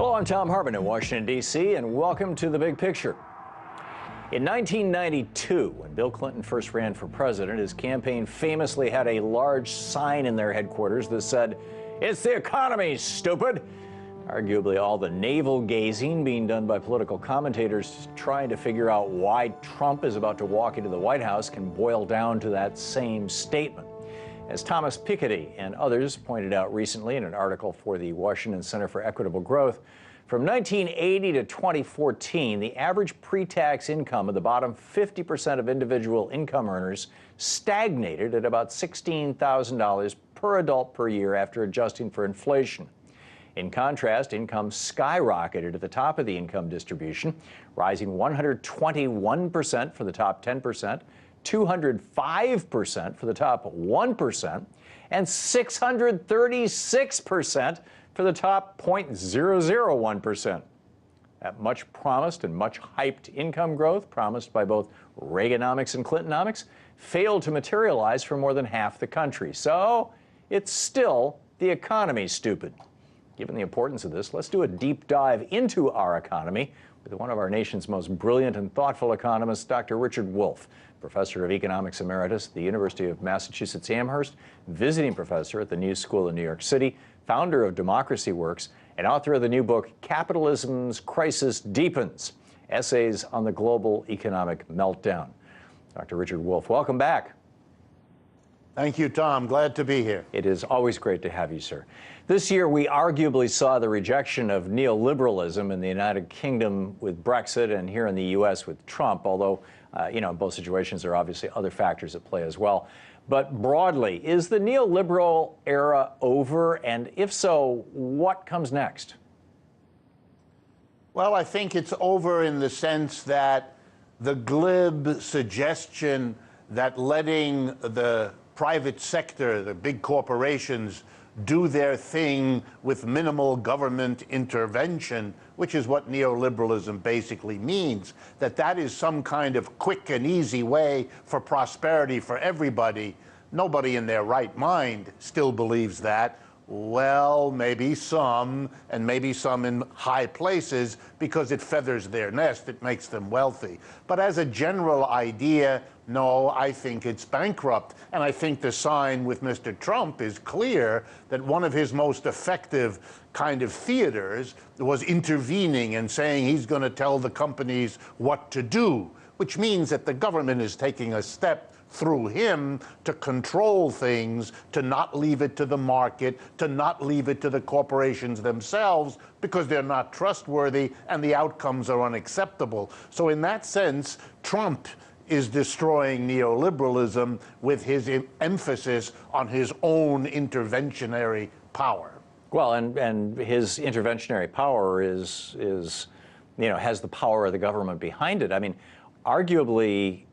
Hello, I'm Thom Hartmann in Washington, D.C., and welcome to The Big Picture. In 1992, when Bill Clinton first ran for president, his campaign famously had a large sign in their headquarters that said, "It's the economy, stupid." Arguably all the navel-gazing being done by political commentators trying to figure out why Trump is about to walk into the White House can boil down to that same statement. As Thomas Piketty and others pointed out recently in an article for the Washington Center for Equitable Growth, from 1980 to 2014, the average pre-tax income of the bottom 50% of individual income earners stagnated at about $16,000 per adult per year after adjusting for inflation. In contrast, income skyrocketed at the top of the income distribution, rising 121% for the top 10%, 205% for the top 1%, and 636% for the top 0.001%. That much promised and much hyped income growth, promised by both Reaganomics and Clintonomics, failed to materialize for more than half the country. So it's still the economy, stupid. Given the importance of this, let's do a deep dive into our economy with one of our nation's most brilliant and thoughtful economists, Dr. Richard Wolff, professor of economics emeritus at the University of Massachusetts Amherst, visiting professor at the New School in New York City, founder of Democracy Works, and author of the new book, Capitalism's Crisis Deepens, Essays on the Global Economic Meltdown. Dr. Richard Wolff, welcome back. Thank you, Tom. Glad to be here. It is always great to have you, sir. This year, we arguably saw the rejection of neoliberalism in the United Kingdom with Brexit and here in the U.S. with Trump, although, in both situations, there are obviously other factors at play as well. But broadly, is the neoliberal era over? And if so, what comes next? Well, I think it's over in the sense that the glib suggestion that letting the private sector, the big corporations, do their thing with minimal government intervention, which is what neoliberalism basically means, that is some kind of quick and easy way for prosperity for everybody. Nobody in their right mind still believes that. Well, maybe some, and maybe some in high places, because it feathers their nest, it makes them wealthy. But as a general idea, no, I think it's bankrupt. And I think the sign with Mr. Trump is clear that one of his most effective kind of theaters was intervening and saying he's going to tell the companies what to do, which means that the government is taking a step through him to control things, to not leave it to the market, to not leave it to the corporations themselves, because they're not trustworthy and the outcomes are unacceptable. So in that sense, Trump is destroying neoliberalism with his emphasis on his own interventionary power. Well, and his interventionary power is has the power of the government behind it. I mean, arguably,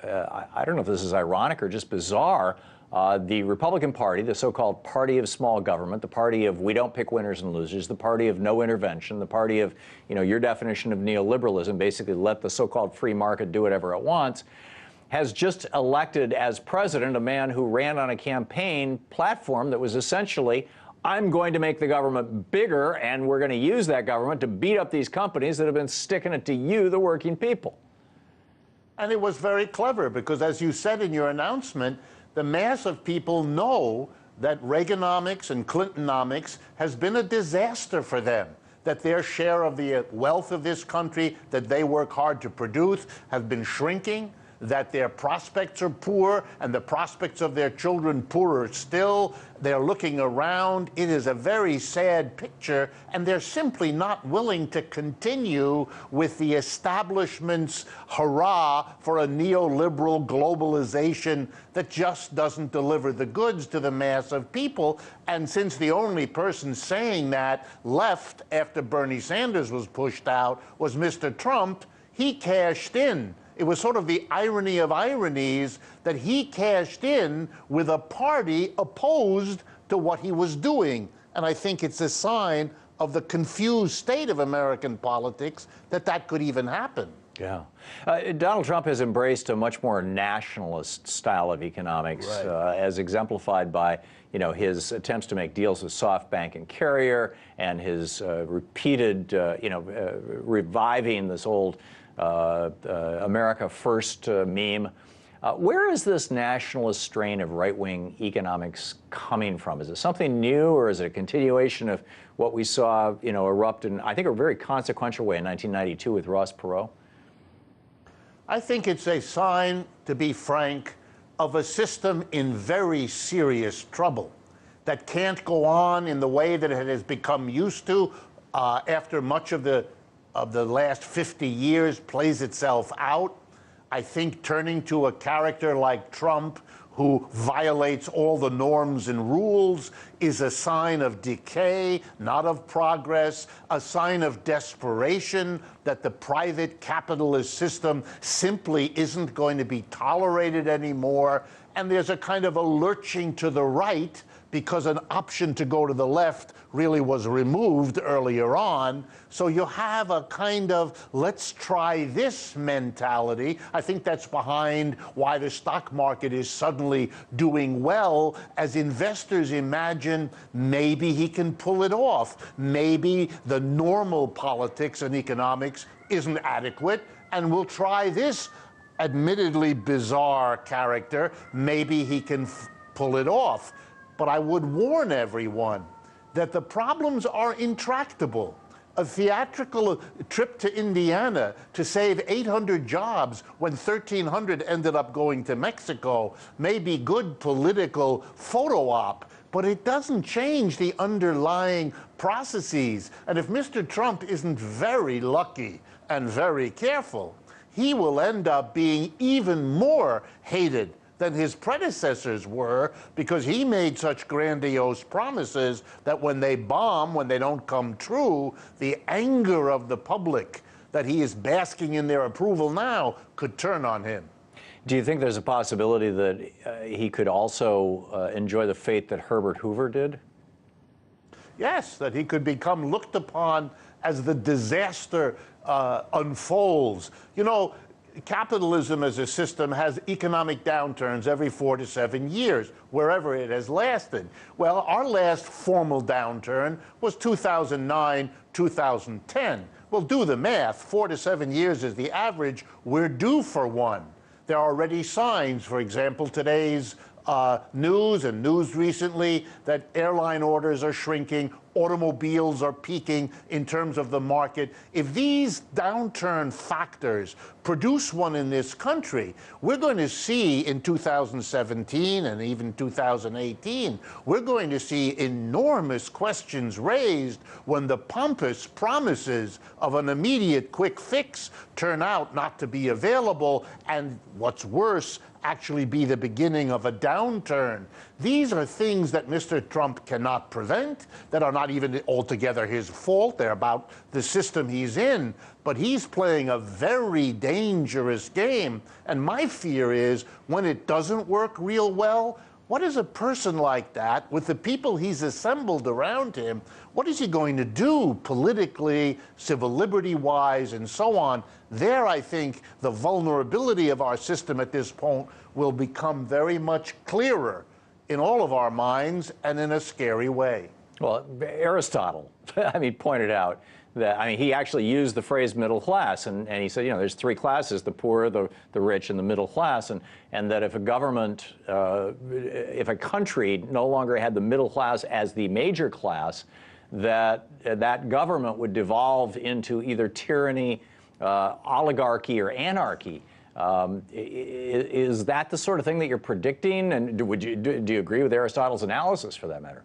I don't know if this is ironic or just bizarre, the Republican Party, the so-called party of small government, the party of we don't pick winners and losers, the party of no intervention, the party of, your definition of neoliberalism, basically let the so-called free market do whatever it wants, has just elected as president a man who ran on a campaign platform that was essentially, I'm going to make the government bigger, and we're going to use that government to beat up these companies that have been sticking it to you, the working people. And it was very clever because, as you said in your announcement, the mass of people know that Reaganomics and Clintonomics has been a disaster for them, that their share of the wealth of this country that they work hard to produce have been shrinking, that their prospects are poor and the prospects of their children poorer still. They're looking around. It is a very sad picture, and they're simply not willing to continue with the establishment's hurrah for a neoliberal globalization that just doesn't deliver the goods to the mass of people. And since the only person saying that left after Bernie Sanders was pushed out was Mr. Trump, he cashed in. It was sort of the irony of ironies that he cashed in with a party opposed to what he was doing. And I think it's a sign of the confused state of American politics that could even happen. Yeah. Donald Trump has embraced a much more nationalist style of economics, Right. as exemplified by, his attempts to make deals with SoftBank and Carrier, and his repeated, reviving this old America First meme. Where is this nationalist strain of right-wing economics coming from? Is it something new, or is it a continuation of what we saw, erupt in, I think, a very consequential way in 1992 with Ross Perot? I think it's a sign, to be frank, of a system in very serious trouble that can't go on in the way that it has become used to after much of the last 50 years plays itself out. I think turning to a character like Trump, who violates all the norms and rules, is a sign of decay, not of progress, a sign of desperation that the private capitalist system simply isn't going to be tolerated anymore. And there's a kind of a lurching to the right because an option to go to the left really was removed earlier on. So you have a kind of let's try this mentality. I think that's behind why the stock market is suddenly doing well, as investors imagine maybe he can pull it off. Maybe the normal politics and economics isn't adequate, and we'll try this admittedly bizarre character. Maybe he can pull it off. But I would warn everyone that the problems are intractable. A theatrical trip to Indiana to save 800 jobs when 1,300 ended up going to Mexico may be good political photo op, but it doesn't change the underlying processes. And if Mr. Trump isn't very lucky and very careful, he will end up being even more hated than his predecessors were, because he made such grandiose promises that when they bomb, when they don't come true, the anger of the public that he is basking in their approval now could turn on him. Do you think there's a possibility that he could also enjoy the fate that Herbert Hoover did? Yes, that he could become looked upon as the disaster unfolds. Capitalism as a system has economic downturns every 4 to 7 years, wherever it has lasted. Well, our last formal downturn was 2009, 2010. Well, do the math. 4 to 7 years is the average. We're due for one. There are already signs, for example, today's news and news recently, that airline orders are shrinking, automobiles are peaking in terms of the market. If these downturn factors produce one in this country, we're going to see in 2017 and even 2018, we're going to see enormous questions raised when the pompous promises of an immediate quick fix turn out not to be available, and what's worse, actually be the beginning of a downturn. These are things that Mr. Trump cannot prevent, that are not even altogether his fault. They're about the system he's in. But he's playing a very dangerous game. And my fear is, when it doesn't work real well, what is a person like that, with the people he's assembled around him, what is he going to do politically, civil liberty-wise, and so on? There, I think, the vulnerability of our system at this point will become very much clearer in all of our minds, and in a scary way. Well, Aristotle, pointed out that, he actually used the phrase middle class, and he said, there's three classes: the poor, the rich, and the middle class, and that if a government, if a country no longer had the middle class as the major class, that government would devolve into either tyranny, oligarchy, or anarchy. Is that the sort of thing that you're predicting? And do you agree with Aristotle's analysis, for that matter?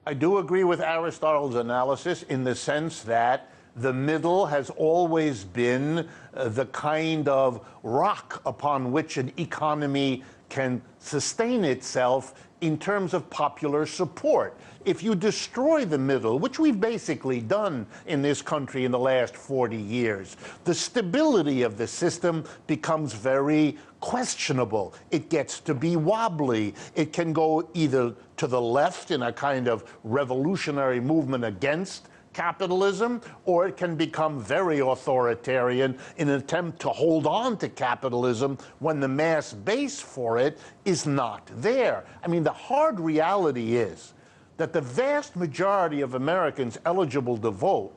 I do agree with Aristotle's analysis in the sense that the middle has always been the kind of rock upon which an economy can sustain itself in terms of popular support. If you destroy the middle, which we've basically done in this country in the last 40 years, the stability of the system becomes very questionable. It gets to be wobbly. It can go either to the left in a kind of revolutionary movement against capitalism, or it can become very authoritarian in an attempt to hold on to capitalism when the mass base for it is not there. I mean, the hard reality is that the vast majority of Americans eligible to vote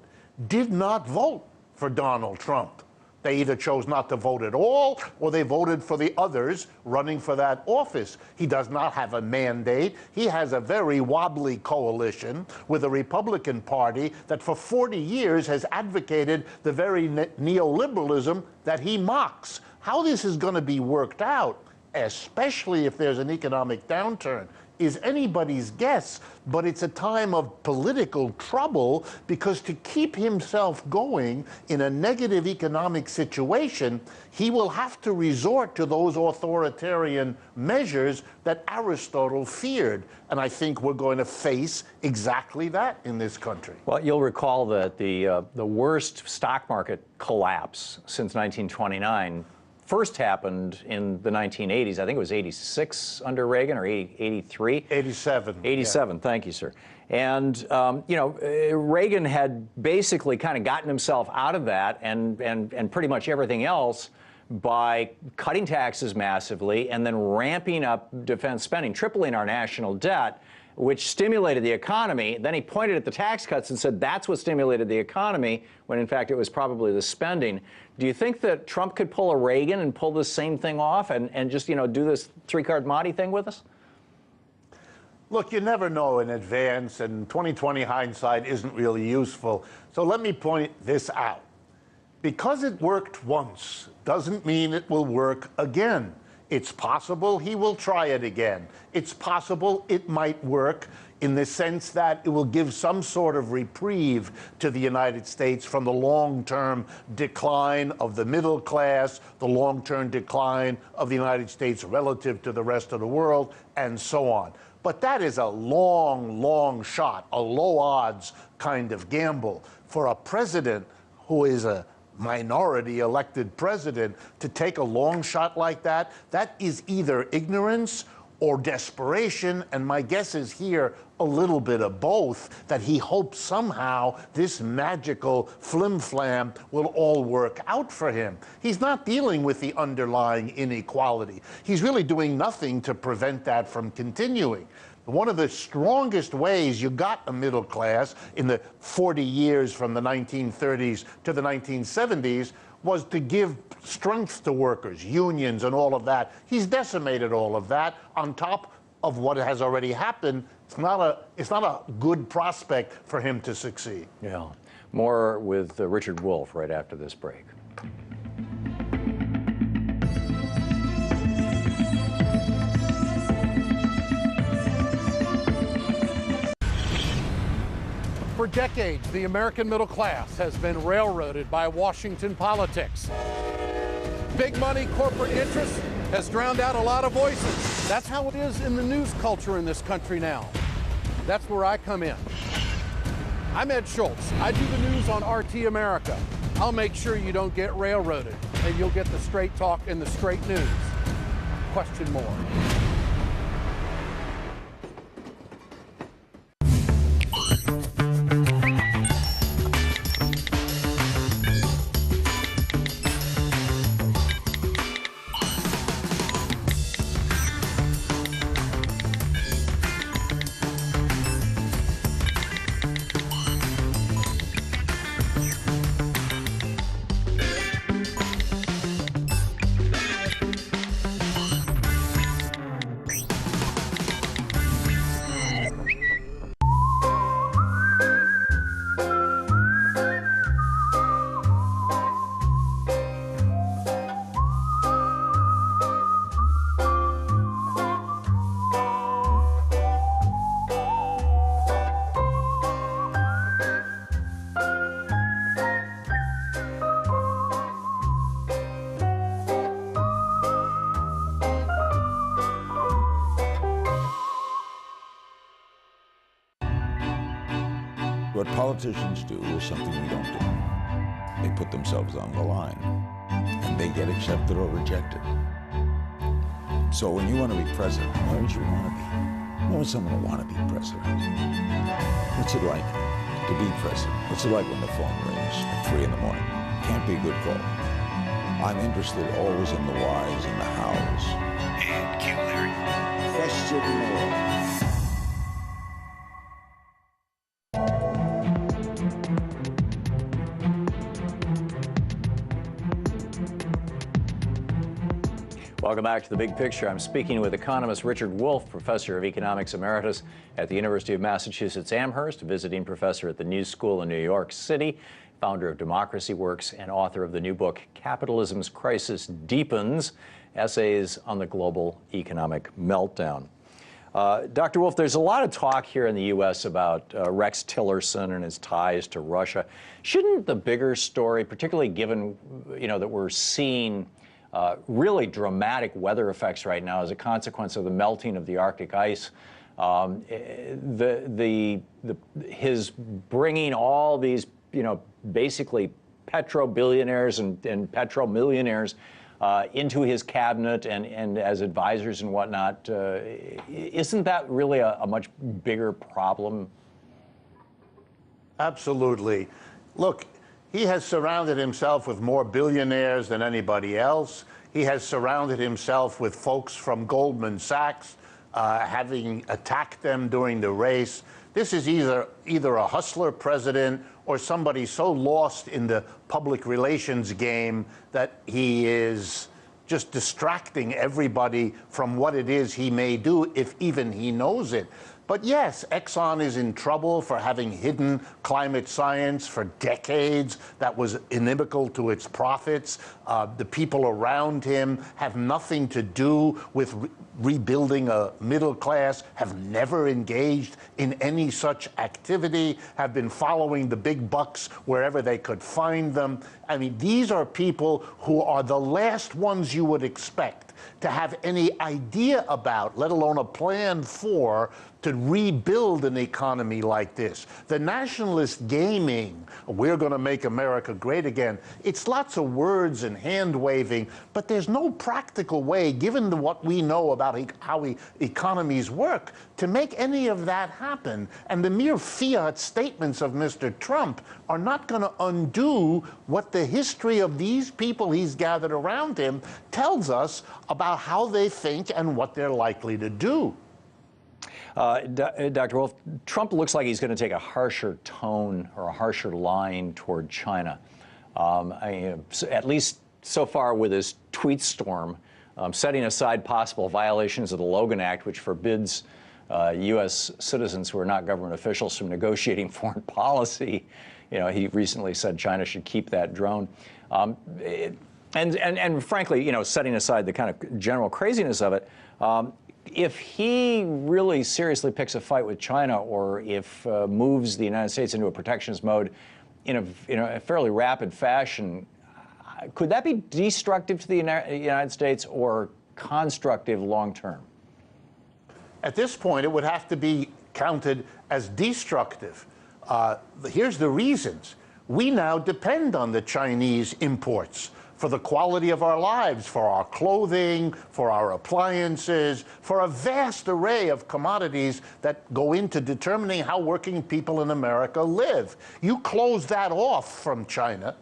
did not vote for Donald Trump. They either chose not to vote at all, or they voted for the others running for that office. He does not have a mandate. He has a very wobbly coalition with a Republican Party that for 40 years has advocated the very neoliberalism that he mocks. How this is going to be worked out, especially if there's an economic downturn, is anybody's guess, but it's a time of political trouble, because to keep himself going in a negative economic situation, he will have to resort to those authoritarian measures that Aristotle feared. And I think we're going to face exactly that in this country. Well, you'll recall that the worst stock market collapse since 1929 first happened in the 1980s. I think it was 86 under Reagan, or 83? 87. 87, yeah. Thank you, sir. And, you know, Reagan had basically kind of gotten himself out of that and pretty much everything else by cutting taxes massively and then ramping up defense spending, tripling our national debt, which stimulated the economy. Then he pointed at the tax cuts and said that's what stimulated the economy, when in fact it was probably the spending. Do you think that Trump could pull a Reagan and pull the same thing off and just, you know, do this three-card Monte thing with us? Look, you never know in advance, and 20/20 hindsight isn't really useful. So let me point this out. Because it worked once doesn't mean it will work again. It's possible he will try it again. It's possible it might work in the sense that it will give some sort of reprieve to the United States from the long-term decline of the middle class, the long-term decline of the United States relative to the rest of the world, and so on. But that is a long, long shot, a low-odds kind of gamble for a president who is a minority elected president to take a long shot like that. That is either ignorance or desperation, and my guess is here a little bit of both, that he hopes somehow this magical flim-flam will all work out for him. He's not dealing with the underlying inequality. He's really doing nothing to prevent that from continuing. One of the strongest ways you got a middle class in the 40 years from the 1930s to the 1970s was to give strength to workers, unions, and all of that. He's decimated all of that on top of what has already happened. It's not a good prospect for him to succeed. Yeah. More with Richard Wolff right after this break. For decades, the American middle class has been railroaded by Washington politics. Big money corporate interest has drowned out a lot of voices. That's how it is in the news culture in this country now. That's where I come in. I'm Ed Schultz. I do the news on RT America. I'll make sure you don't get railroaded, and you'll get the straight talk and the straight news. Question more. What politicians do is something we don't do. They put themselves on the line, and they get accepted or rejected. So when you want to be president, what would you want to be? What would someone want to be president? What's it like to be president. It's like when the phone rings at 3 in the morning. Can't be a good call. I'm interested always in the whys and the hows. And Q Larry. Question more. Welcome back to The Big Picture. I'm speaking with economist Richard Wolff, professor of economics emeritus at the University of Massachusetts Amherst, visiting professor at the New School in New York City, founder of Democracy Works, and author of the new book, Capitalism's Crisis Deepens, Essays on the Global Economic Meltdown. Dr. Wolff, there's a lot of talk here in the U.S. about Rex Tillerson and his ties to Russia. Shouldn't the bigger story, particularly given, that we're seeing really dramatic weather effects right now as a consequence of the melting of the Arctic ice, his bringing all these, basically petro-billionaires and petro-millionaires into his cabinet and as advisors and whatnot, isn't that really a much bigger problem? Absolutely. Look, he has surrounded himself with more billionaires than anybody else. He has surrounded himself with folks from Goldman Sachs, having attacked them during the race. This is either a hustler president or somebody so lost in the public relations game that he is just distracting everybody from what it is he may do, if even he knows it. But yes, Exxon is in trouble for having hidden climate science for decades. That was inimical to its profits. The people around him have nothing to do with rebuilding a middle class, have never engaged in any such activity, have been following the big bucks wherever they could find them. I mean, these are people who are the last ones you would expect to have any idea about, let alone a plan for, to rebuild an economy like this. The nationalist gaming, we're going to make America great again, it's lots of words and hand-waving, but there's no practical way, given what we know about how economies work, to make any of that happen. And the mere fiat statements of Mr. Trump are not going to undo what the history of these people he's gathered around him tells us about how they think and what they're likely to do. Dr. Wolff, Trump looks like he's going to take a harsher tone or a harsher line toward China, at least so far with his tweet storm, setting aside possible violations of the Logan Act, which forbids U.S. citizens who are not government officials from negotiating foreign policy. He recently said China should keep that drone. And frankly, setting aside the kind of general craziness of it, if he really seriously picks a fight with China, or if moves the United States into a protectionist mode in a fairly rapid fashion, could that be destructive to the United States or constructive long term? At this point, it would have to be counted as destructive. Here's the reasons. We now depend on the Chinese imports for the quality of our lives, for our clothing, for our appliances, for a vast array of commodities that go into determining how working people in America live. You close that off from China,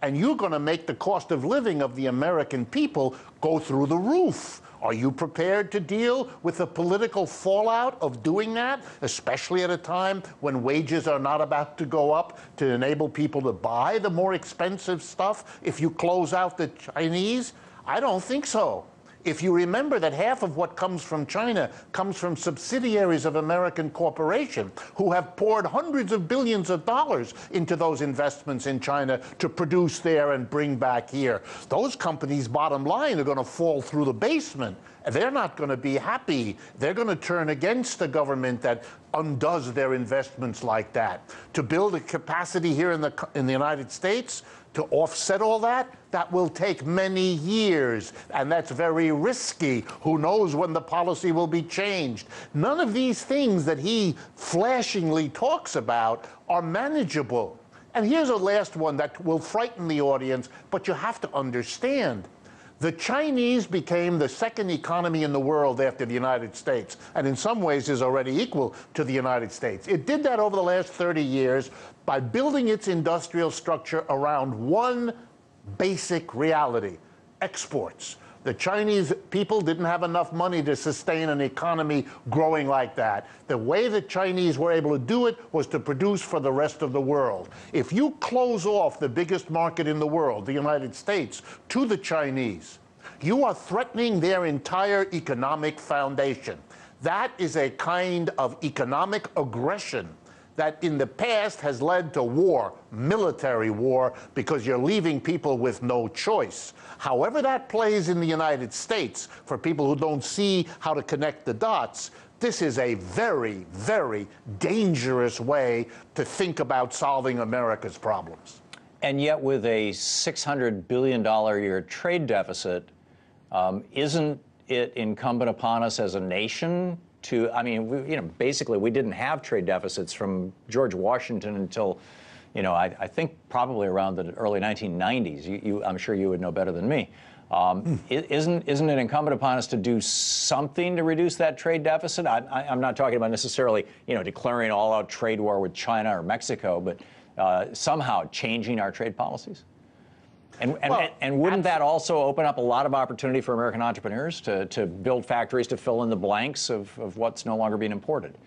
and you're going to make the cost of living of the American people go through the roof. Are you prepared to deal with the political fallout of doing that, especially at a time when wages are not about to go up to enable people to buy the more expensive stuff if you close out the Chinese? I don't think so. If you remember that half of what comes from China comes from subsidiaries of American corporations who have poured hundreds of billions of dollars into those investments in China to produce there and bring back here. Those companies, bottom line, are going to fall through the basement. They're not going to be happy. They're going to turn against the government that undoes their investments like that. To build a capacity here in the United States to offset all that, that will take many years, and that's very risky. Who knows when the policy will be changed? None of these things that he flashingly talks about are manageable. And here's a last one that will frighten the audience, but you have to understand. The Chinese became the second economy in the world after the United States, and in some ways is already equal to the United States. It did that over the last 30 years by building its industrial structure around one basic reality: exports. The Chinese people didn't have enough money to sustain an economy growing like that. The way the Chinese were able to do it was to produce for the rest of the world. If you close off the biggest market in the world, the United States, to the Chinese, you are threatening their entire economic foundation. That is a kind of economic aggression that in the past has led to war, military war, because you're leaving people with no choice. However that plays in the United States, for people who don't see how to connect the dots, this is a very, very dangerous way to think about solving America's problems. And yet with a $600 billion a year trade deficit, isn't it incumbent upon us as a nation to, I mean, basically we didn't have trade deficits from George Washington until, I think probably around the early 1990s. I'm sure you would know better than me. Isn't it incumbent upon us to do something to reduce that trade deficit? I'm not talking about necessarily, declaring an all-out trade war with China or Mexico, but somehow changing our trade policies? And wouldn't that also open up a lot of opportunity for American entrepreneurs to build factories to fill in the blanks of what's no longer being imported?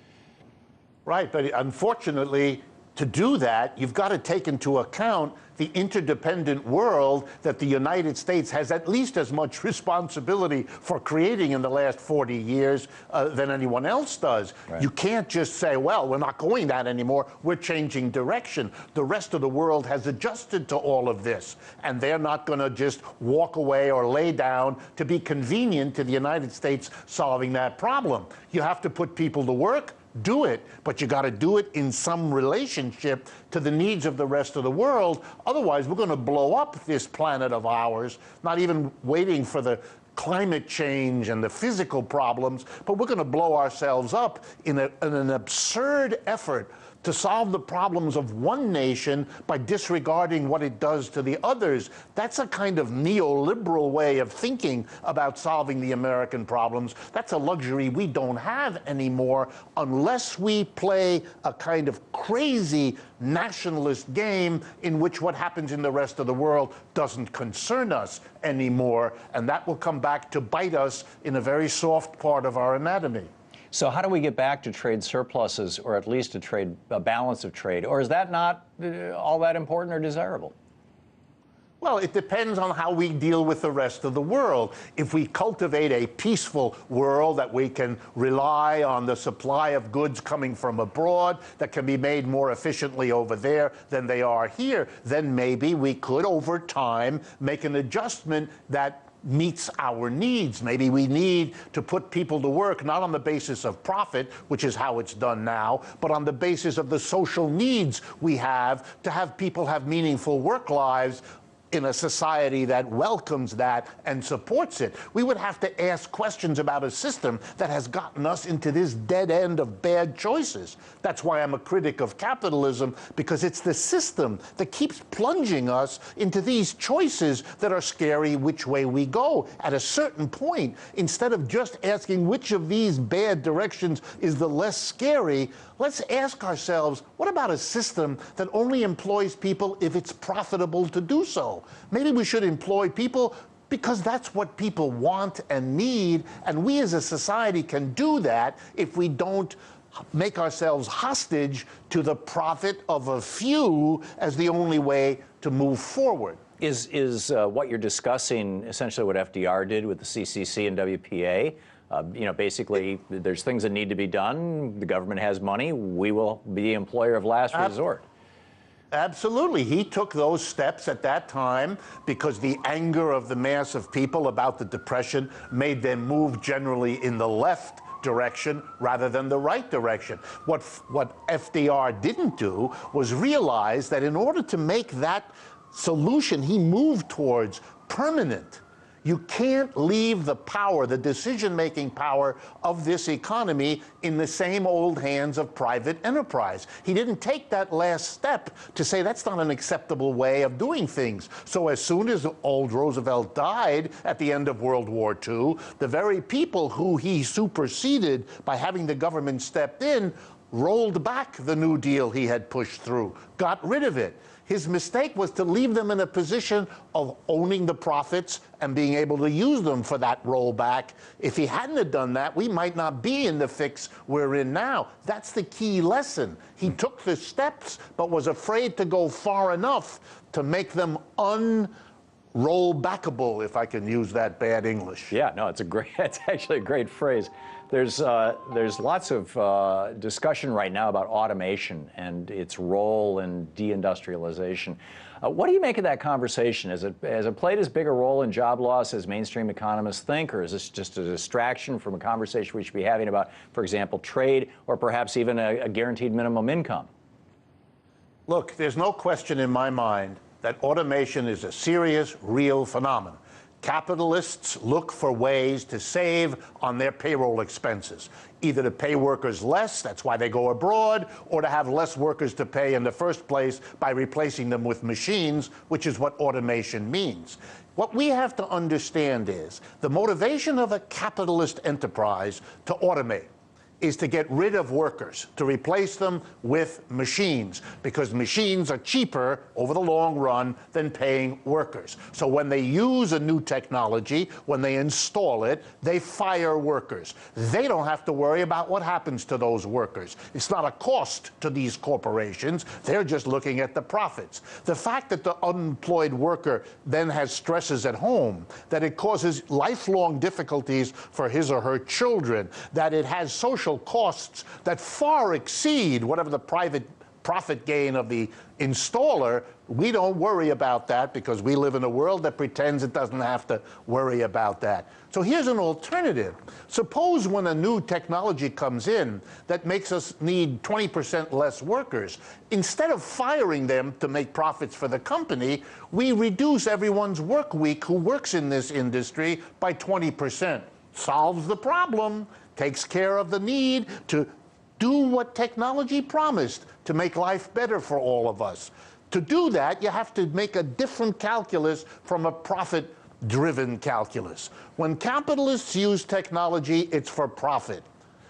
Right, but unfortunately, to do that, you've got to take into account the interdependent world that the United States has at least as much responsibility for creating in the last 40 years than anyone else does. Right. You can't just say, well, we're not going that anymore, we're changing direction. The rest of the world has adjusted to all of this, and they're not going to just walk away or lay down to be convenient to the United States solving that problem. You have to put people to work. Do it, but you got to do it in some relationship to the needs of the rest of the world. Otherwise, we're going to blow up this planet of ours, not even waiting for the climate change and the physical problems, but we're going to blow ourselves up in an absurd effort to solve the problems of one nation by disregarding what it does to the others. That's a kind of neoliberal way of thinking about solving the American problems. That's a luxury we don't have anymore unless we play a kind of crazy nationalist game in which what happens in the rest of the world doesn't concern us anymore, and that will come back to bite us in a very soft part of our anatomy. So how do we get back to trade surpluses, or at least a balance of trade? Or is that not all that important or desirable? Well, it depends on how we deal with the rest of the world. If we cultivate a peaceful world that we can rely on the supply of goods coming from abroad that can be made more efficiently over there than they are here, then maybe we could, over time, make an adjustment that meets our needs. Maybe we need to put people to work not on the basis of profit, which is how it's done now, but on the basis of the social needs we have to have people have meaningful work lives in a society that welcomes that and supports it. We would have to ask questions about a system that has gotten us into this dead end of bad choices. That's why I'm a critic of capitalism, because it's the system that keeps plunging us into these choices that are scary which way we go. At a certain point, instead of just asking which of these bad directions is the less scary, let's ask ourselves, what about a system that only employs people if it's profitable to do so? Maybe we should employ people because that's what people want and need, and we as a society can do that if we don't make ourselves hostage to the profit of a few as the only way to move forward. Is what you're discussing essentially what FDR did with the CCC and WPA? Basically, there's things that need to be done. The government has money. We will be the employer of last resort. Absolutely. He took those steps at that time because the anger of the mass of people about the Depression made them move generally in the left direction rather than the right direction. What FDR didn't do was realize that in order to make that solution he moved towards permanent, You can't leave the power, the decision-making power of this economy in the same old hands of private enterprise. He didn't take that last step to say that's not an acceptable way of doing things. So as soon as old Roosevelt died at the end of World War II, the very people who he superseded by having the government step in rolled back the New Deal he had pushed through, got rid of it. His mistake was to leave them in a position of owning the profits and being able to use them for that rollback. If he hadn't have done that, we might not be in the fix we're in now. That's the key lesson. He took the steps, but was afraid to go far enough to make them unrollbackable, if I can use that bad English. Yeah, no, it's actually a great phrase. There's lots of discussion right now about automation and its role in deindustrialization. What do you make of that conversation? Has it played as big a role in job loss as mainstream economists think, or is this just a distraction from a conversation we should be having about, for example, trade or perhaps even a guaranteed minimum income? Look, there's no question in my mind that automation is a serious, real phenomenon. Capitalists look for ways to save on their payroll expenses, either to pay workers less, that's why they go abroad, or to have less workers to pay in the first place by replacing them with machines, which is what automation means. What we have to understand is the motivation of a capitalist enterprise to automate is to get rid of workers, to replace them with machines, because machines are cheaper over the long run than paying workers. So when they use a new technology, when they install it, they fire workers. They don't have to worry about what happens to those workers. It's not a cost to these corporations. They're just looking at the profits. The fact that the unemployed worker then has stresses at home, that it causes lifelong difficulties for his or her children, that it has social costs that far exceed whatever the private profit gain of the installer, we don't worry about that because we live in a world that pretends it doesn't have to worry about that. So here's an alternative. Suppose when a new technology comes in that makes us need 20% less workers, instead of firing them to make profits for the company, we reduce everyone's work week who works in this industry by 20%. Solves the problem, takes care of the need to do what technology promised, to make life better for all of us. To do that, you have to make a different calculus from a profit-driven calculus. When capitalists use technology, it's for profit.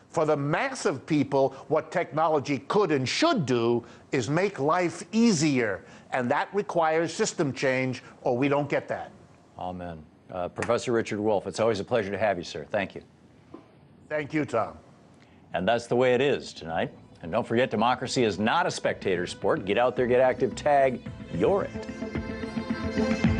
For the mass of people, what technology could and should do is make life easier, and that requires system change, or we don't get that. Amen. Professor Richard Wolff, it's always a pleasure to have you, sir. Thank you. Thank you, Tom. And that's the way it is tonight. And don't forget, democracy is not a spectator sport. Get out there, get active, tag, you're it.